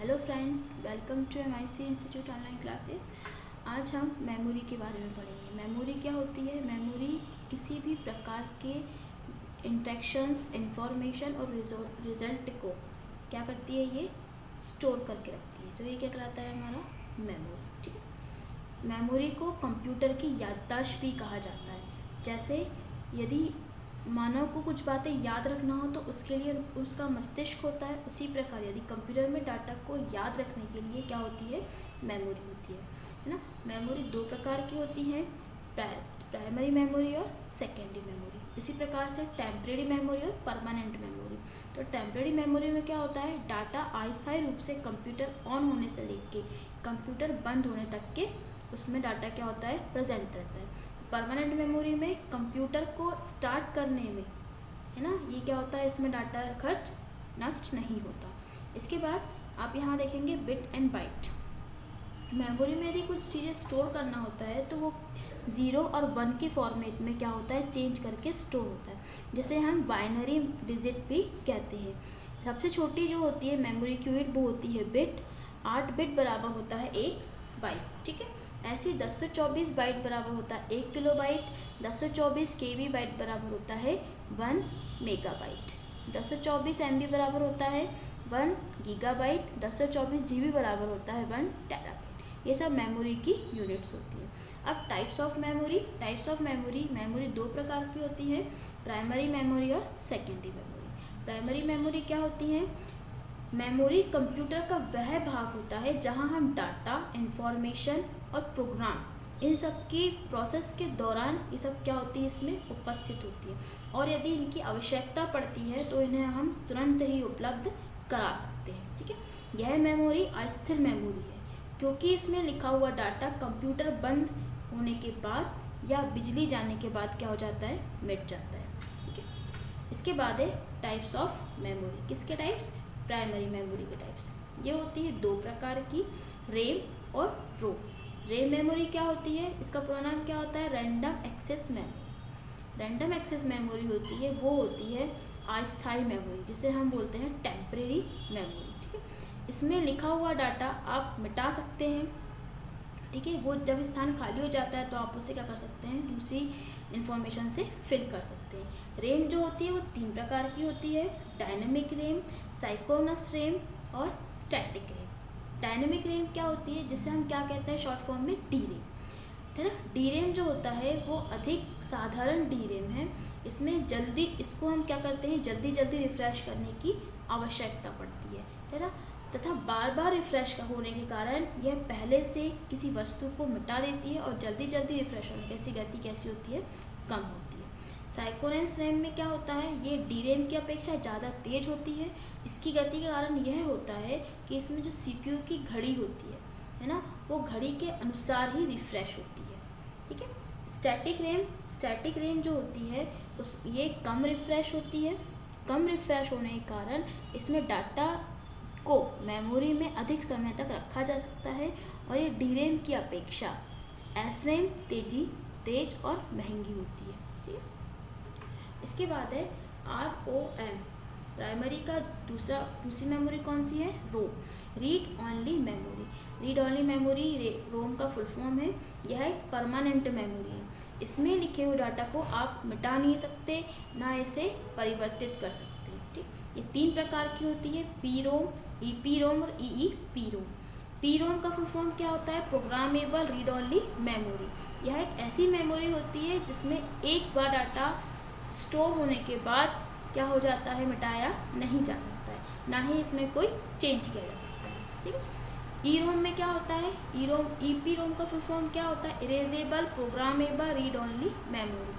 Hello friends, welcome to MIC institute online classes. आज हम memory के बारे में पढ़ेंगे। मेमोरी क्या होती है? मेमोरी किसी भी प्रकार के इंस्ट्रक्शंस, इंफॉर्मेशन और रिजल्ट को क्या करती है? ये स्टोर करके रखती है। तो ये क्या कहलाता है? हमारा मेमोरी। ठीक है। मेमोरी को कंप्यूटर की याददाश्त भी कहा जाता है। जैसे यदि मानव को कुछ बातें याद रखना हो तो उसके लिए उसका मस्तिष्क होता है, उसी प्रकार यदि कंप्यूटर में डाटा को याद रखने के लिए क्या होती है? मेमोरी होती है ना। मेमोरी दो प्रकार की होती है, प्राइमरी मेमोरी और सेकेंडरी मेमोरी। इसी प्रकार से टेम्परेरी मेमोरी और परमानेंट मेमोरी। तो टेम्परेरी मेमोरी में क्या होता है? डाटा अस्थायी रूप से कंप्यूटर ऑन होने से लेके कंप्यूटर बंद होने तक के उसमें डाटा क्या होता है? प्रेजेंट रहता है। परमानेंट मेमोरी में कंप्यूटर को स्टार्ट करने में, है ना, ये क्या होता है? इसमें डाटा खर्च नष्ट नहीं होता। इसके बाद आप यहाँ देखेंगे बिट एंड बाइट। मेमोरी में यदि कुछ चीज़ें स्टोर करना होता है तो वो 0 और 1 के फॉर्मेट में क्या होता है? चेंज करके स्टोर होता है, जिसे हम बाइनरी डिजिट भी कहते हैं। सबसे छोटी जो होती है मेमोरी की यूनिट वो होती है बिट। 8 बिट बराबर होता है 1 बाइट। ठीक है। ऐसे 1024 बाइट बराबर होता है 1 किलोबाइट। 1024 KB बाइट बराबर होता है 1 मेगाबाइट। 1024 MB बराबर होता है 1 गीगाबाइट। 1024 GB बराबर होता है 1 टेराबाइट। ये सब मेमोरी की यूनिट्स होती है। अब टाइप्स ऑफ मेमोरी। मेमोरी दो प्रकार की होती है, प्राइमरी मेमोरी और सेकेंडरी मेमोरी। प्राइमरी मेमोरी क्या होती है? मेमोरी कंप्यूटर का वह भाग होता है जहां हम डाटा, इंफॉर्मेशन और प्रोग्राम, इन सब की प्रोसेस के दौरान ये सब क्या होती है? इसमें उपस्थित होती है, और यदि इनकी आवश्यकता पड़ती है तो इन्हें हम तुरंत ही उपलब्ध करा सकते हैं। ठीक है। यह मेमोरी अस्थिर मेमोरी है क्योंकि इसमें लिखा हुआ डाटा कंप्यूटर बंद होने के बाद या बिजली जाने के बाद क्या हो जाता है? मिट जाता है। ठीक है। इसके बाद है टाइप्स ऑफ मेमोरी। किसके टाइप्स? प्राइमरी मेमोरी के टाइप्स। ये होती है दो प्रकार की, रैम और रोम। रैम मेमोरी क्या होती है? इसका पूरा नाम क्या होता है? Random access memory. Random access memory होती है वो होती है अस्थायी मेमोरी, जिसे हम बोलते हैं टेम्परेरी मेमोरी। ठीक है। इसमें लिखा हुआ डाटा आप मिटा सकते हैं। ठीक है। वो जब स्थान खाली हो जाता है तो आप उसे क्या कर सकते हैं? दूसरी इन्फॉर्मेशन से फिल कर सकते हैं। रैम जो होती है वो 3 प्रकार की होती है, डायनेमिक रैम, साइक्रोनस रैम और स्टैटिक रैम। डायनेमिक रैम क्या होती है? जिसे हम क्या कहते हैं शॉर्ट फॉर्म में? डी रैम, है ना। डी रैम जो होता है वो अधिक साधारण डी रैम है। इसमें जल्दी, इसको हम क्या करते हैं? जल्दी रिफ्रेश करने की आवश्यकता पड़ती है ना, तथा बार बार रिफ्रेश होने के कारण यह पहले से किसी वस्तु को मिटा देती है और जल्दी रिफ्रेश होने की गति कैसी होती है? कम होती है। साइक्रोनस रैम में क्या होता है? ये डी रैम की अपेक्षा ज़्यादा तेज होती है। इसकी गति के कारण यह होता है कि इसमें जो CPU की घड़ी होती है ना, वो घड़ी के अनुसार ही रिफ्रेश होती है। ठीक है। स्टैटिक रैम जो होती है ये कम रिफ्रेश होती है। कम रिफ्रेश होने के कारण इसमें डाटा को मेमोरी में अधिक समय तक रखा जा सकता है, और ये डी रैम की अपेक्षा एस रैम तेज और महंगी होती है। ठीक है। इसके बाद है ROM। प्राइमरी का दूसरी मेमोरी कौन सी है? ROM, read only memory. Read only memory ROM का फुल फॉर्म है। यह एक परमानेंट मेमोरी है। इसमें लिखे हुए डाटा को आप मिटा नहीं सकते, ना इसे परिवर्तित कर सकते। ठीक। ये 3 प्रकार की होती है, PROM, EPROM और EEPROM। PROM का फुल फॉर्म क्या होता है? Programmable read only memory. यह एक ऐसी मेमोरी होती है जिसमें एक बार डाटा स्टोर होने के बाद क्या हो जाता है? मिटाया नहीं जा सकता है, ना ही इसमें कोई चेंज किया जा सकता है। ठीक है। EROM में क्या होता है? EPROM का फुल फॉर्म क्या होता है? Erasable programmable read only memory,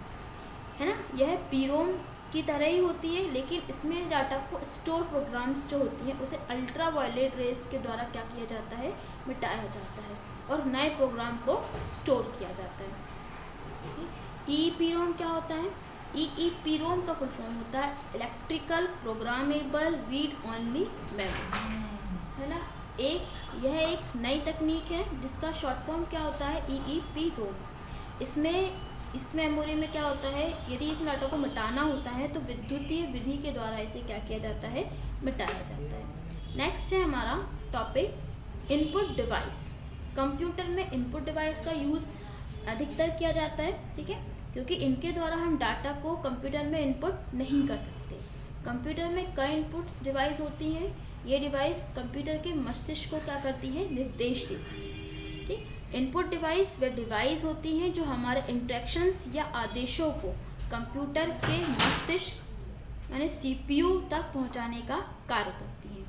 है ना। यह PROM की तरह ही होती है, लेकिन इसमें डाटा को स्टोर प्रोग्राम्स जो होती हैं उसे अल्ट्रा वायलेट रेज के द्वारा क्या किया जाता है? मिटाया जाता है और नए प्रोग्राम को स्टोर किया जाता है। EEPROM क्या होता है? EEPROM का फुल फॉर्म होता है electrical programmable read only memory, है ना। यह एक नई तकनीक है जिसका शॉर्ट फॉर्म क्या होता है? EEPROM। इस मेमोरी में क्या होता है? यदि इस डाटा को मिटाना होता है तो विद्युतीय विधि के द्वारा इसे क्या किया जाता है? मिटाया जाता है। नेक्स्ट है हमारा टॉपिक इनपुट डिवाइस। कंप्यूटर में इनपुट डिवाइस का यूज़ अधिकतर किया जाता है, ठीक है, क्योंकि इनके द्वारा हम डाटा को कंप्यूटर में इनपुट नहीं कर सकते। कंप्यूटर में कई इनपुट्स डिवाइस होती हैं। ये डिवाइस कंप्यूटर के मस्तिष्क को क्या करती है, निर्देश देती है, ठीक। इनपुट डिवाइस वे डिवाइस होती हैं जो हमारे इंस्ट्रक्शंस या आदेशों को कंप्यूटर के मस्तिष्क यानी सीपीयू तक पहुंचाने का कार्य करती हैं।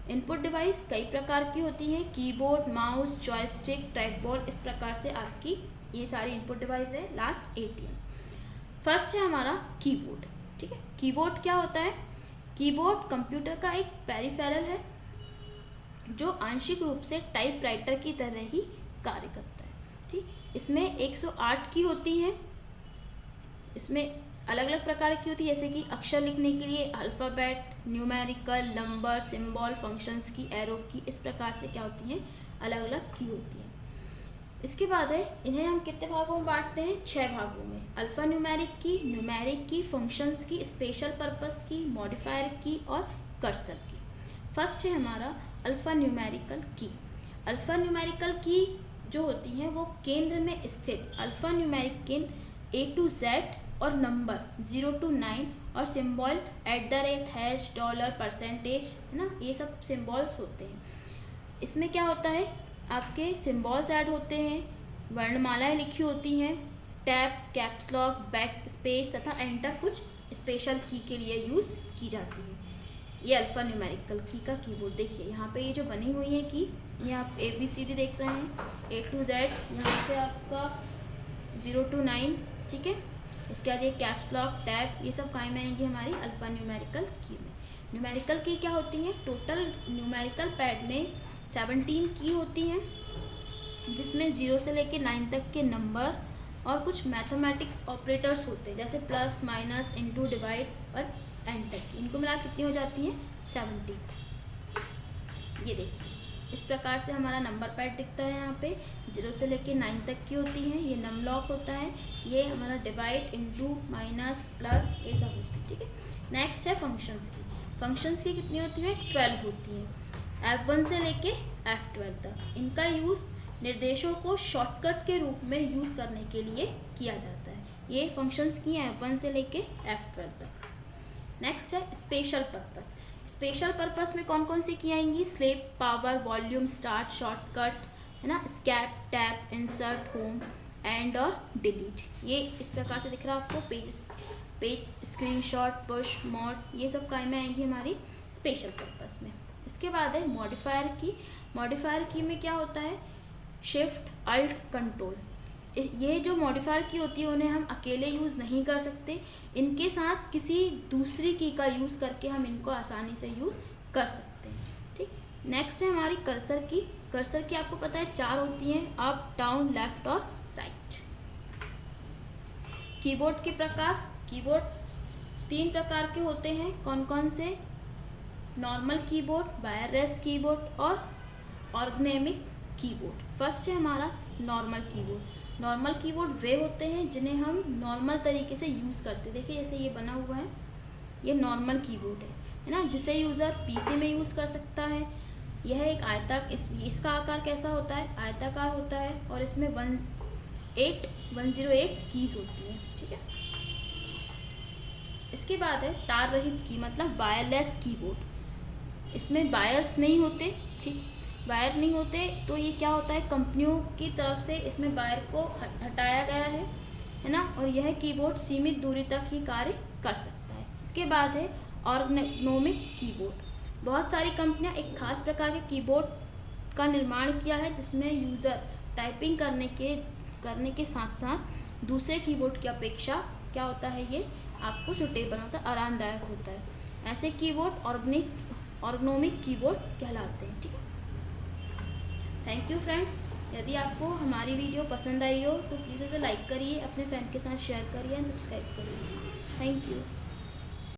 इनपुट डिवाइस कई प्रकार की होती हैं, कीबोर्ड, माउस, जॉयस्टिक, ट्रैकबॉल, इस प्रकार से आपकी ये सारी इनपुट डिवाइस है। Last ATM। फर्स्ट है हमारा कीबोर्ड, ठीक है। कीबोर्ड क्या होता है? कीबोर्ड कंप्यूटर का एक पेरिफेरल है जो आंशिक रूप से टाइपराइटर की तरह ही कार्य करता है, ठीक। इसमें 108 की होती हैं। इसमें अलग अलग प्रकार की होती है, जैसे कि अक्षर लिखने के लिए alphabet, numerical, number, symbol, functions की, एरो की, इस प्रकार से क्या होती हैं, अलग अलग की होती हैं। इसके बाद है इन्हें हम कितने भागों में बांटते हैं? 6 भागों में। अल्फ़ा न्यूमेरिक की, फंक्शंस की, स्पेशल पर्पस की, मॉडिफायर की और कर्सर की। फर्स्ट है हमारा अल्फ़ा न्यूमेरिकल की। अल्फ़ा न्यूमेरिकल की जो होती हैं वो केंद्र में स्थित अल्फ़ा न्यूमेरिक केंद्र A to Z और नंबर 0 to 9 और सिंबल @ $, परसेंटेज, है ना, ये सब सिंबल्स होते हैं। इसमें क्या होता है, आपके सिंबल्स ऐड होते हैं, वर्णमालाएं लिखी होती हैं, tabs, caps lock, back space तथा एंटर कुछ स्पेशल की के लिए यूज़ की जाती है। ये अल्फ़ा न्यूमेरिकल की का कीबोर्ड। देखिए यहाँ पे ये जो बनी हुई है की, ये आप ABCD देख रहे हैं, A to Z, यहाँ से आपका 0 to 9, ठीक है। इसके बाद ये कैप्स लॉक, टैब, ये सब काम आएंगी हमारी अल्फ़ा न्यूमेरिकल की में। न्यूमेरिकल की क्या होती है? टोटल न्यूमेरिकल पैड में 17 की होती हैं, जिसमें 0 से लेकर 9 तक के नंबर और कुछ मैथमेटिक्स ऑपरेटर्स होते हैं, जैसे प्लस, माइनस, इनटू, डिवाइड और एंटर की। इनको मिला कितनी हो जाती हैं? 17। ये देखिए इस प्रकार से हमारा नंबर पैड दिखता है। यहाँ पे 0 से लेकर 9 तक की होती हैं, ये नम लॉक होता है, ये हमारा डिवाइड, इनटू, माइनस, प्लस, ये सब होती है, ठीक है। नेक्स्ट है फंक्शंस की। फंक्शंस की कितनी होती है? 12 होती हैं, F1 से लेके F12 तक। इनका यूज़ निर्देशों को शॉर्टकट के रूप में यूज़ करने के लिए किया जाता है। ये फंक्शंस की हैं F1 से लेके F12 तक। नेक्स्ट है स्पेशल पर्पस। स्पेशल पर्पस में कौन कौन सी की आएंगी? Sleep, power, volume, start, shortcut, है ना, escape, tab, insert, home, end और डिलीट। ये इस प्रकार से दिख रहा है आपको, पेज, स्क्रीनशॉट, पुश, मोड, ये सब काम में आएंगी हमारी स्पेशल पर्पस में। इसके बाद है मॉडिफायर की। मॉडिफायर की में क्या होता है? Shift, alt, control. ये जो मॉडिफायर की होती है उन्हें हम अकेले यूज़ नहीं कर सकते, इनके साथ किसी दूसरी की का यूज़ करके हम इनको आसानी से यूज़ कर सकते हैं, ठीक। नेक्स्ट है हमारी कर्सर की। कर्सर की आपको पता है 4 होती हैं, अप, डाउन, लेफ्ट और राइट। कीबोर्ड के प्रकार। कीबोर्ड 3 प्रकार के होते हैं, कौन कौन से? नॉर्मल कीबोर्ड, वायरलेस कीबोर्ड और ऑर्गेनिक कीबोर्ड। फर्स्ट है हमारा नॉर्मल कीबोर्ड। नॉर्मल कीबोर्ड वे होते हैं जिन्हें हम नॉर्मल तरीके से यूज़ करते हैं। देखिए जैसे ये बना हुआ है, ये नॉर्मल कीबोर्ड है ना, जिसे यूज़र पीसी में यूज़ कर सकता है। यह एक इसका आकार कैसा होता है? आयताकार होता है और इसमें 108 कीज होती हैं, ठीक है। इसके बाद है तार रहित की, मतलब वायरलेस कीबोर्ड। इसमें वायर्स नहीं होते, ठीक, वायर नहीं होते, तो ये क्या होता है, कंपनियों की तरफ से इसमें वायर को हटाया गया है ना, और यह कीबोर्ड सीमित दूरी तक ही कार्य कर सकता है। इसके बाद है ऑर्गेनोमिक कीबोर्ड। बहुत सारी कंपनियां एक खास प्रकार के कीबोर्ड का निर्माण किया है जिसमें यूज़र टाइपिंग करने के साथ साथ दूसरे कीबोर्ड की अपेक्षा क्या होता है, ये आपको सुटेबल होता है, आरामदायक होता है। ऐसे कीबोर्ड ऑर्गेनोमिक कीबोर्ड कहलाते हैं, ठीक है। Thank you friends. यदि आपको हमारी वीडियो पसंद आई हो तो प्लीज़ उसे लाइक करिए, अपने फ्रेंड के साथ शेयर करिए एंड सब्सक्राइब करिए। Thank you.